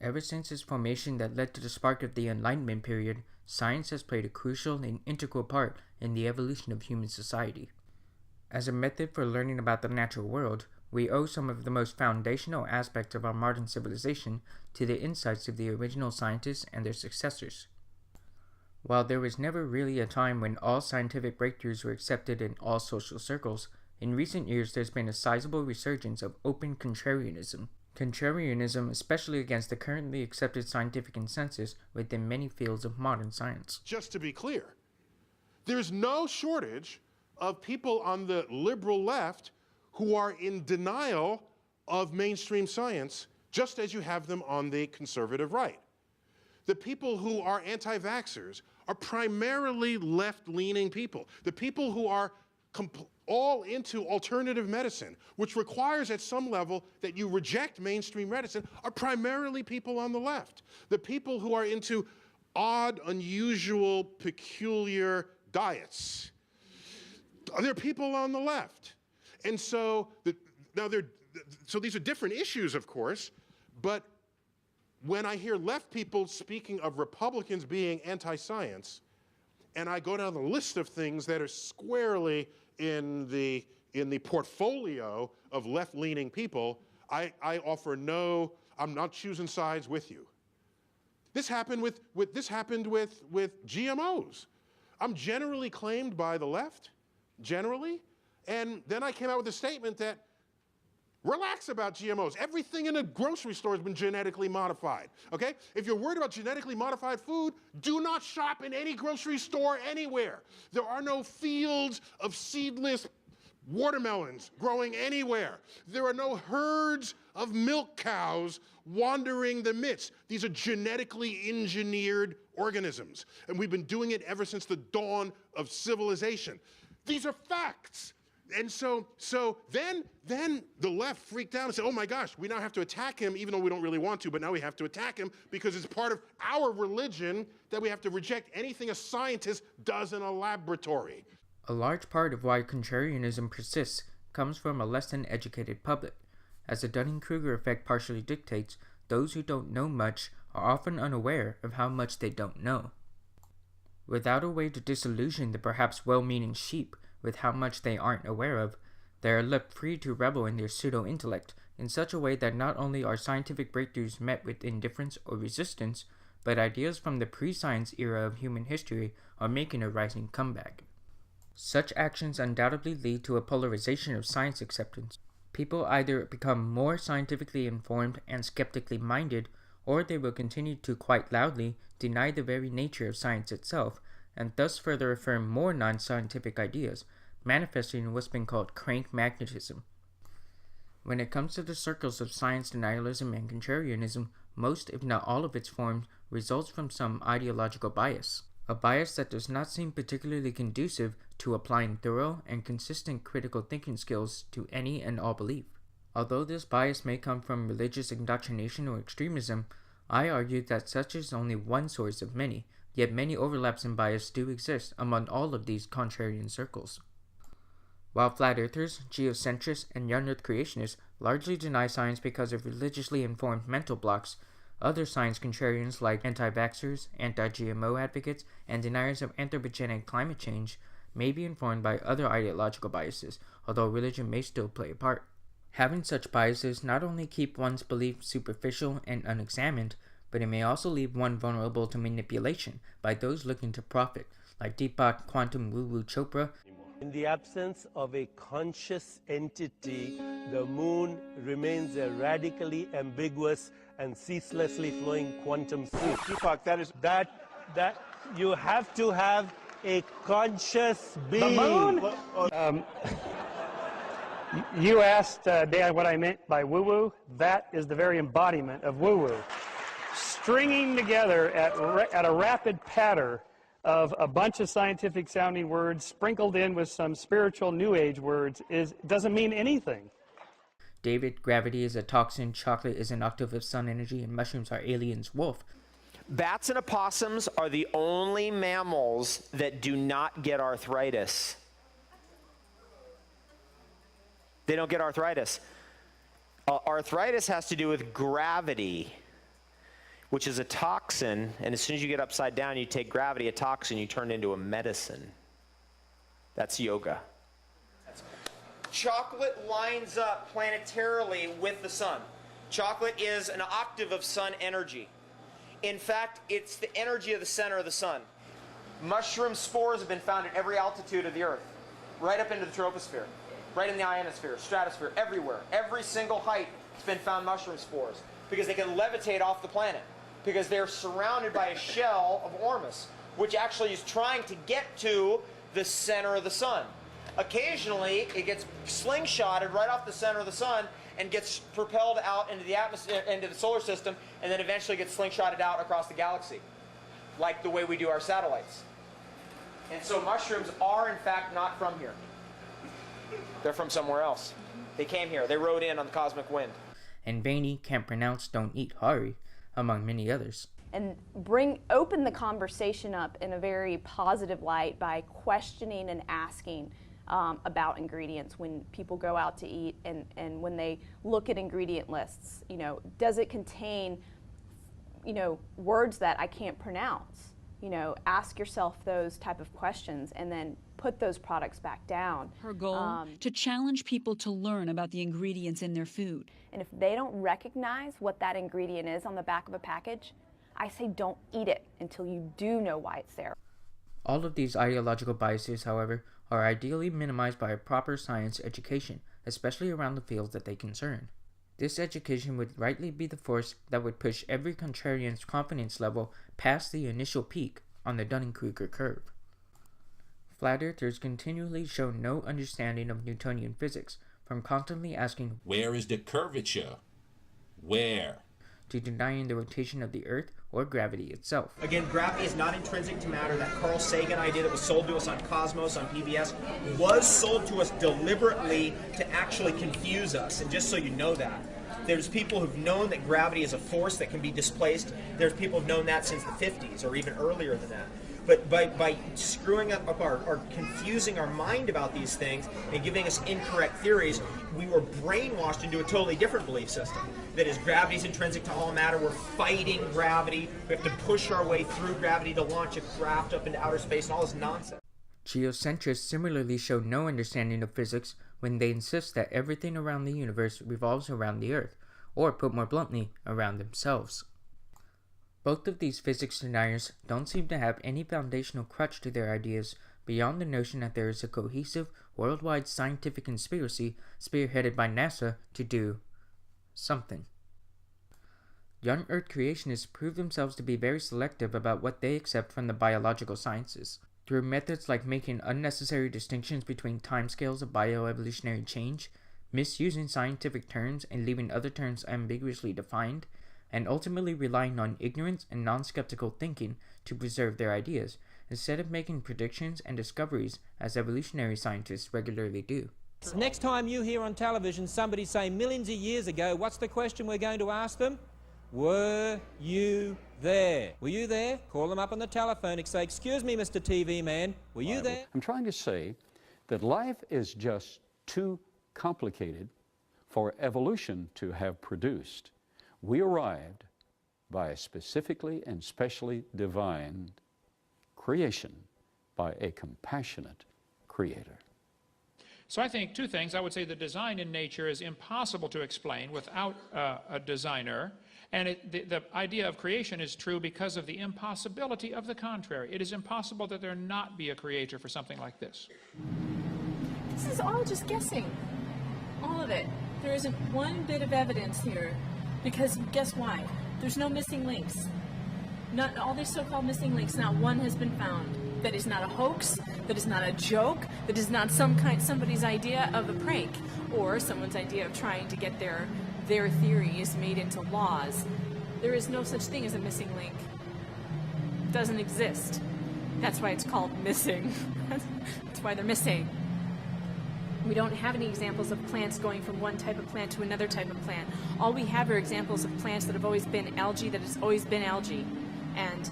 Ever since its formation that led to the spark of the Enlightenment period, science has played a crucial and integral part in the evolution of human society. As a method for learning about the natural world, we owe some of the most foundational aspects of our modern civilization to the insights of the original scientists and their successors. While there was never really a time when all scientific breakthroughs were accepted in all social circles, in recent years there's been a sizable resurgence of open contrarianism. Contrarianism, especially against the currently accepted scientific consensus within many fields of modern science. Just to be clear, there's no shortage of people on the liberal left who are in denial of mainstream science, just as you have them on the conservative right. The people who are anti-vaxxers are primarily left-leaning people. The people who are all into alternative medicine, which requires at some level that you reject mainstream medicine, are primarily people on the left. The people who are into odd, unusual, peculiar diets, they're people on the left. And so, so these are different issues, of course, but when I hear left people speaking of Republicans being anti-science, and I go down the list of things that are squarely in the portfolio of left-leaning people, I offer no, I'm not choosing sides with you. This happened with GMOs. I'm generally claimed by the left, generally, and then I came out with a statement that relax about GMOs. Everything in a grocery store has been genetically modified, okay? If you're worried about genetically modified food, do not shop in any grocery store anywhere. There are no fields of seedless watermelons growing anywhere. There are no herds of milk cows wandering the midst. These are genetically engineered organisms, and we've been doing it ever since the dawn of civilization. These are facts. And so then the left freaked out and said, oh my gosh, we now have to attack him, even though we don't really want to, but now we have to attack him because it's part of our religion that we have to reject anything a scientist does in a laboratory. A large part of why contrarianism persists comes from a less than educated public. As the Dunning-Kruger effect partially dictates, those who don't know much are often unaware of how much they don't know. Without a way to disillusion the perhaps well-meaning sheep with how much they aren't aware of, they are left free to revel in their pseudo-intellect in such a way that not only are scientific breakthroughs met with indifference or resistance, but ideas from the pre-science era of human history are making a rising comeback. Such actions undoubtedly lead to a polarization of science acceptance. People either become more scientifically informed and skeptically minded, or they will continue to quite loudly deny the very nature of science itself, and thus further affirm more non-scientific ideas, manifesting in what's been called crank magnetism. When it comes to the circles of science denialism and contrarianism, most, if not all of its forms, results from some ideological bias, a bias that does not seem particularly conducive to applying thorough and consistent critical thinking skills to any and all belief. Although this bias may come from religious indoctrination or extremism, I argue that such is only one source of many, yet many overlaps in bias do exist among all of these contrarian circles. While flat earthers, geocentrists, and young earth creationists largely deny science because of religiously informed mental blocks, other science contrarians like anti-vaxxers, anti-GMO advocates, and deniers of anthropogenic climate change may be informed by other ideological biases, although religion may still play a part. Having such biases not only keep one's belief superficial and unexamined, but it may also leave one vulnerable to manipulation by those looking to profit, like Deepak Quantum Woo-Woo Chopra. In the absence of a conscious entity, the moon remains a radically ambiguous and ceaselessly flowing quantum soup. Deepak, that you have to have a conscious being. The moon? You asked Dan what I meant by woo-woo. That is the very embodiment of woo-woo. Stringing together at a rapid patter of a bunch of scientific sounding words sprinkled in with some spiritual new age words doesn't mean anything. David, gravity is a toxin, chocolate is an octave of sun energy, and mushrooms are aliens. Wolf. Bats and opossums are the only mammals that do not get arthritis. They don't get arthritis. Arthritis has to do with gravity. which is a toxin, and as soon as you get upside down, you take gravity, a toxin, you turn into a medicine. That's yoga. Chocolate lines up planetarily with the sun. Chocolate is an octave of sun energy. In fact, it's the energy of the center of the sun. Mushroom spores have been found at every altitude of the Earth, right up into the troposphere, right in the ionosphere, stratosphere, everywhere. Every single height has been found mushroom spores because they can levitate off the planet, because they're surrounded by a shell of Ormus, which actually is trying to get to the center of the sun. Occasionally, it gets slingshotted right off the center of the sun and gets propelled out into the atmosphere, into the solar system, and then eventually gets slingshotted out across the galaxy, like the way we do our satellites. And so mushrooms are, in fact, not from here. They're from somewhere else. They came here. They rode in on the cosmic wind. And Vaini can't pronounce don't eat Hari, among many others. And open the conversation up in a very positive light by questioning and asking about ingredients when people go out to eat, and when they look at ingredient lists. You know, does it contain, you know, words that I can't pronounce? You know, ask yourself those type of questions and then put those products back down. Her goal, to challenge people to learn about the ingredients in their food. And if they don't recognize what that ingredient is on the back of a package, I say don't eat it until you do know why it's there. All of these ideological biases, however, are ideally minimized by a proper science education, especially around the fields that they concern. This education would rightly be the force that would push every contrarian's confidence level past the initial peak on the Dunning-Kruger curve. Flat earthers continually show no understanding of Newtonian physics, from constantly asking, "Where is the curvature? Where?" to denying the rotation of the Earth or gravity itself. Again, gravity is not intrinsic to matter. That Carl Sagan idea that was sold to us on Cosmos, on PBS, was sold to us deliberately to actually confuse us. And just so you know that, there's people who've known that gravity is a force that can be displaced. There's people who've known that since the 50s or even earlier than that. But by screwing up our confusing our mind about these things and giving us incorrect theories, we were brainwashed into a totally different belief system. That is, gravity is intrinsic to all matter. We're fighting gravity. We have to push our way through gravity to launch a craft up into outer space and all this nonsense. Geocentrists similarly show no understanding of physics when they insist that everything around the universe revolves around the Earth, or put more bluntly, around themselves. Both of these physics deniers don't seem to have any foundational crutch to their ideas beyond the notion that there is a cohesive, worldwide scientific conspiracy spearheaded by NASA to do something. Young Earth creationists prove themselves to be very selective about what they accept from the biological sciences. Through methods like making unnecessary distinctions between timescales of bioevolutionary change, misusing scientific terms and leaving other terms ambiguously defined, and ultimately relying on ignorance and non-skeptical thinking to preserve their ideas, instead of making predictions and discoveries as evolutionary scientists regularly do. Next time you hear on television somebody say millions of years ago, what's the question we're going to ask them? Were you there? Were you there? Call them up on the telephone and say, "Excuse me, Mr. TV man, were you there?" I'm trying to say that life is just too complicated for evolution to have produced. We arrived by a specifically and specially divine creation by a compassionate creator. So I think two things. I would say the design in nature is impossible to explain without a designer. And the idea of creation is true because of the impossibility of the contrary. It is impossible that there not be a creator for something like this. This is all just guessing. All of it. There isn't one bit of evidence here. Because guess why? There's no missing links. Not all these so-called missing links, not one has been found. That is not a hoax, that is not a joke, that is not somebody's idea of a prank, or someone's idea of trying to get their theories made into laws. There is no such thing as a missing link. It doesn't exist. That's why it's called missing. That's why they're missing. We don't have any examples of plants going from one type of plant to another type of plant. All we have are examples of plants that have always been algae, that has always been algae, and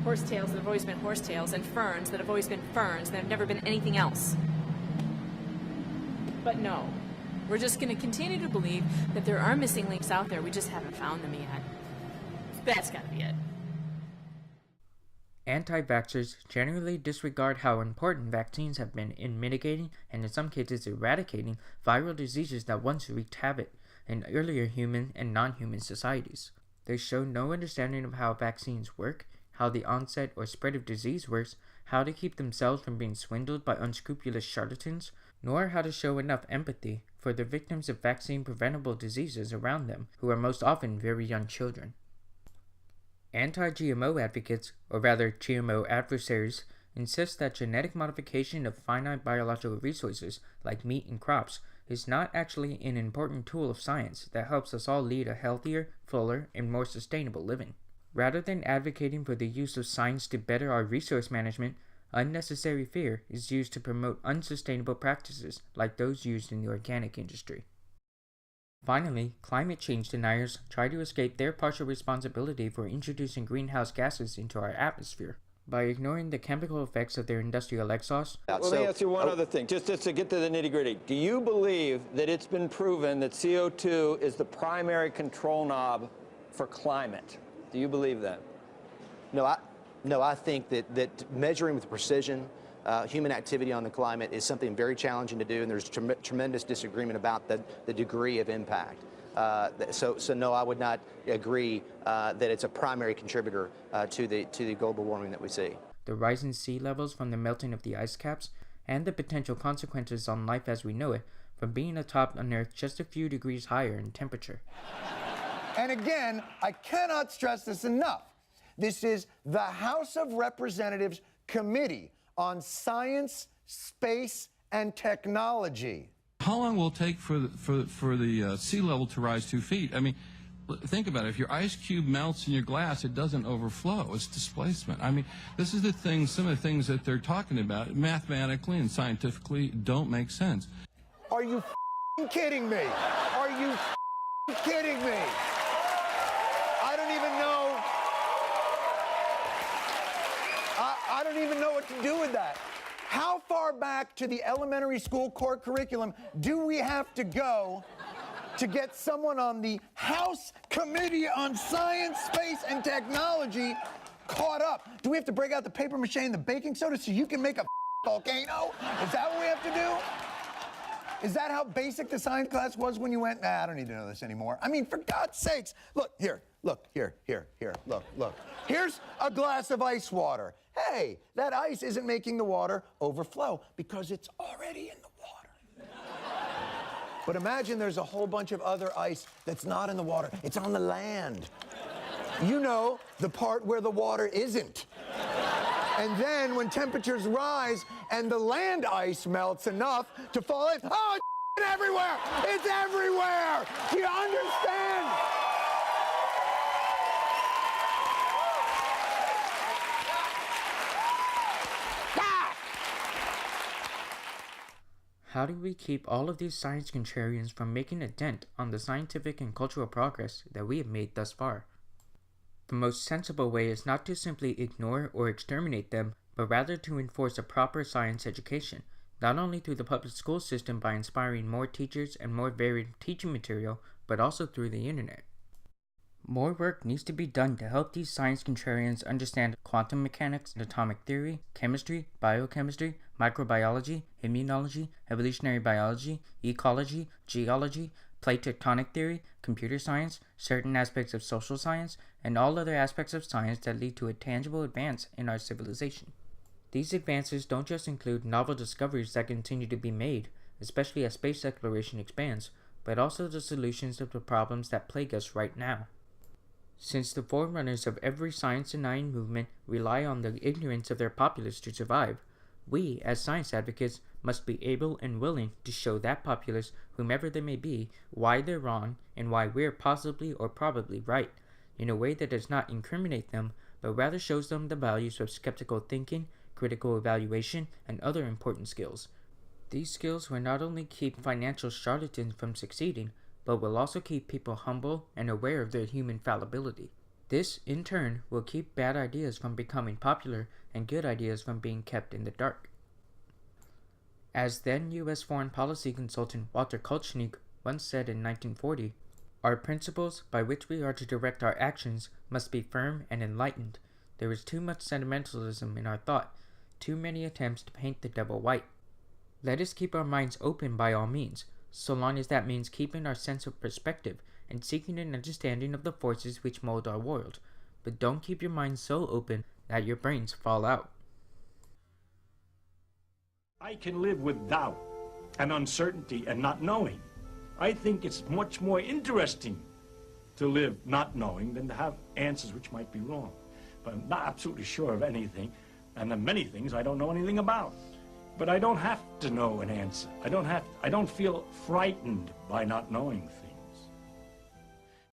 horsetails that have always been horsetails, and ferns that have always been ferns, that have never been anything else. But no, we're just going to continue to believe that there are missing links out there. We just haven't found them yet. That's gotta be it. Anti-vaxxers generally disregard how important vaccines have been in mitigating and in some cases eradicating viral diseases that once wreaked havoc in earlier human and non-human societies. They show no understanding of how vaccines work, how the onset or spread of disease works, how to keep themselves from being swindled by unscrupulous charlatans, nor how to show enough empathy for the victims of vaccine-preventable diseases around them, who are most often very young children. Anti-GMO advocates, or rather GMO adversaries, insist that genetic modification of finite biological resources like meat and crops is not actually an important tool of science that helps us all lead a healthier, fuller, and more sustainable living. Rather than advocating for the use of science to better our resource management, unnecessary fear is used to promote unsustainable practices like those used in the organic industry. Finally, climate change deniers try to escape their partial responsibility for introducing greenhouse gases into our atmosphere by ignoring the chemical effects of their industrial exhaust. Well, let me ask you one other thing, just to get to the nitty-gritty. Do you believe that it's been proven that CO2 is the primary control knob for climate? Do you believe that? No, I think that measuring with precision human activity on the climate is something very challenging to do, and there's tremendous disagreement about the degree of impact. So no, I would not agree that it's a primary contributor to the global warming that we see. The rising sea levels from the melting of the ice caps, and the potential consequences on life as we know it from being atop an Earth just a few degrees higher in temperature. And again, I cannot stress this enough. This is the House of Representatives Committee on Science, Space, and Technology. How long will it take for the sea level to rise 2 feet? I mean, think about it. If your ice cube melts in your glass, it doesn't overflow. It's displacement. I mean, this is some of the things that they're talking about mathematically and scientifically don't make sense. Are you kidding me? Are you kidding me? I don't even know. I don't even know what to do with that. How far back to the elementary school core curriculum do we have to go to get someone on the House Committee on Science, Space, and Technology caught up? Do we have to break out the paper mache and the baking soda so you can make a volcano? Is that what we have to do? Is that how basic the science class was when you went, I don't need to know this anymore? I mean, for God's sakes. Look, here, look. Here's a glass of ice water. Hey, that ice isn't making the water overflow because it's already in the water. But imagine there's a whole bunch of other ice that's not in the water. It's on the land. You know, the part where the water isn't. And then when temperatures rise and the land ice melts enough to fall in, oh, it's everywhere! It's everywhere! Do you understand? How do we keep all of these science contrarians from making a dent on the scientific and cultural progress that we have made thus far? The most sensible way is not to simply ignore or exterminate them, but rather to enforce a proper science education, not only through the public school system by inspiring more teachers and more varied teaching material, but also through the internet. More work needs to be done to help these science contrarians understand quantum mechanics, atomic theory, chemistry, biochemistry, microbiology, immunology, evolutionary biology, ecology, geology, plate tectonic theory, computer science, certain aspects of social science, and all other aspects of science that lead to a tangible advance in our civilization. These advances don't just include novel discoveries that continue to be made, especially as space exploration expands, but also the solutions of the problems that plague us right now. Since the forerunners of every science-denying movement rely on the ignorance of their populace to survive, we, as science advocates, must be able and willing to show that populace, whomever they may be, why they're wrong and why we're possibly or probably right, in a way that does not incriminate them, but rather shows them the values of skeptical thinking, critical evaluation, and other important skills. These skills will not only keep financial charlatans from succeeding, but will also keep people humble and aware of their human fallibility. This, in turn, will keep bad ideas from becoming popular and good ideas from being kept in the dark. As then U.S. foreign policy consultant Walter Kolchnik once said in 1940, Our principles by which we are to direct our actions must be firm and enlightened. There is too much sentimentalism in our thought, too many attempts to paint the devil white. Let us keep our minds open by all means, so long as that means keeping our sense of perspective and seeking an understanding of the forces which mold our world. But don't keep your mind so open that your brains fall out. I can live with doubt and uncertainty and not knowing. I think it's much more interesting to live not knowing than to have answers which might be wrong. But I'm not absolutely sure of anything, and there are many things I don't know anything about. But I don't have to know an answer. I don't feel frightened by not knowing things.